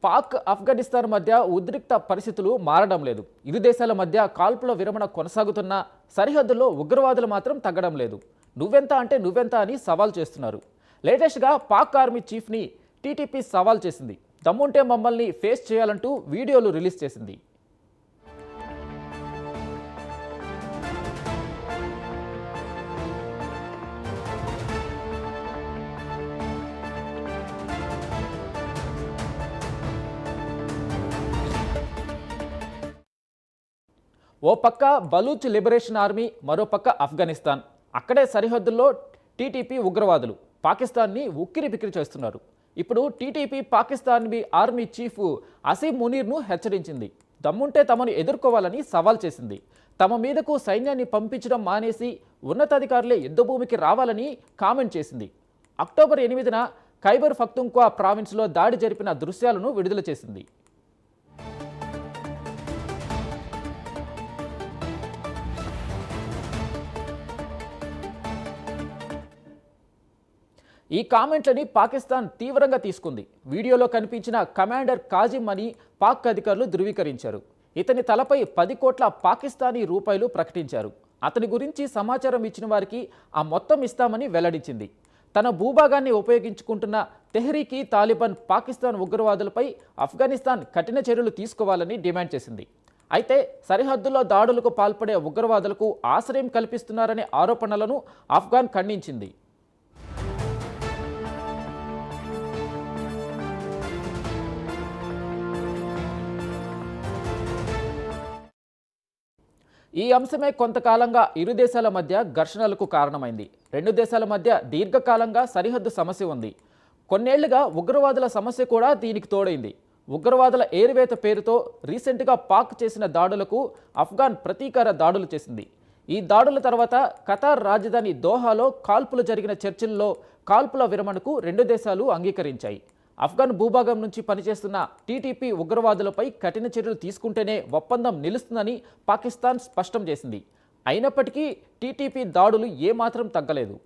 పాక్ ఆఫ్ఘనిస్తాన్ మధ్య ఉద్రిక్త పరిస్థితులు మారడం లేదు. ఇరు దేశాల మధ్య కాల్పుల విరమణ కొనసాగుతున్న సరిహద్దుల్లో ఉగ్రవాదులు మాత్రం తగ్గడం లేదు. నువ్వెంత అంటే నువ్వెంత అని సవాల్ చేస్తున్నారు. లేటెస్ట్గా పాక్ ఆర్మీ చీఫ్ని టీటీపీ సవాల్ చేసింది. దమ్ముంటే మమ్మల్ని ఫేస్ చేయాలంటూ వీడియోలు రిలీజ్ చేసింది. ఓ పక్క బలూచ్ లిబరేషన్ ఆర్మీ, మరో పక్క ఆఫ్ఘనిస్తాన్. అక్కడే సరిహద్దుల్లో టీటీపీ ఉగ్రవాదులు పాకిస్తాన్ని ఉక్కిరిబిక్కిరి చేస్తున్నారు. ఇప్పుడు TTP Pakistan army chief Asim మునీర్ను హెచ్చరించింది. దమ్ముంటే తమను ఎదుర్కోవాలని సవాల్ చేసింది. తమ మీదకు సైన్యాన్ని పంపించడం మానేసి ఉన్నతాధికారులే యుద్ధభూమికి రావాలని కామెంట్ చేసింది. అక్టోబర్ 8న ఖైబర్ పఖ్తూన్ఖ్వా ప్రావిన్స్లో దాడి జరిపిన దృశ్యాలను విడుదల చేసింది. ఈ కామెంట్లని పాకిస్తాన్ తీవ్రంగా తీసుకుంది. వీడియోలో కనిపించిన కమాండర్ కాజిం అని పాక్ అధికారులు ధృవీకరించారు. ఇతని తలపై 10 కోట్ల పాకిస్తానీ రూపాయలు ప్రకటించారు. అతని గురించి సమాచారం ఇచ్చిన వారికి ఆ మొత్తం ఇస్తామని వెల్లడించింది. తన భూభాగాన్ని ఉపయోగించుకుంటున్న తెహ్రీక్ ఈ తాలిబాన్ పాకిస్తాన్ ఉగ్రవాదులపై ఆఫ్ఘనిస్తాన్ కఠిన చర్యలు తీసుకోవాలని డిమాండ్ చేసింది. అయితే సరిహద్దుల్లో దాడులకు పాల్పడే ఉగ్రవాదులకు ఆశ్రయం కల్పిస్తున్నారనే ఆరోపణలను ఆఫ్ఘాన్ ఖండించింది. ఈ అంశమే కొంతకాలంగా ఇరు దేశాల మధ్య ఘర్షణలకు కారణమైంది. రెండు దేశాల మధ్య దీర్ఘకాలంగా సరిహద్దు సమస్య ఉంది. కొన్నేళ్లుగా ఉగ్రవాదుల సమస్య కూడా దీనికి తోడైంది. ఉగ్రవాదుల ఏరివేత పేరుతో రీసెంట్గా పాక్ చేసిన దాడులకు ఆఫ్ఘాన్ ప్రతీకార దాడులు చేసింది. ఈ దాడుల తర్వాత ఖతార్ రాజధాని దోహాలో కాల్పులు జరిగిన చర్చల్లో కాల్పుల విరమణకు రెండు దేశాలు అంగీకరించాయి. ఆఫ్ఘాన్ భూభాగం నుంచి పనిచేస్తున్న టీటీపీ ఉగ్రవాదులపై కఠిన చర్యలు తీసుకుంటేనే ఒప్పందం నిలుస్తుందని పాకిస్తాన్ స్పష్టం చేసింది. అయినప్పటికీ టీటీపీ దాడులు ఏమాత్రం తగ్గలేదు.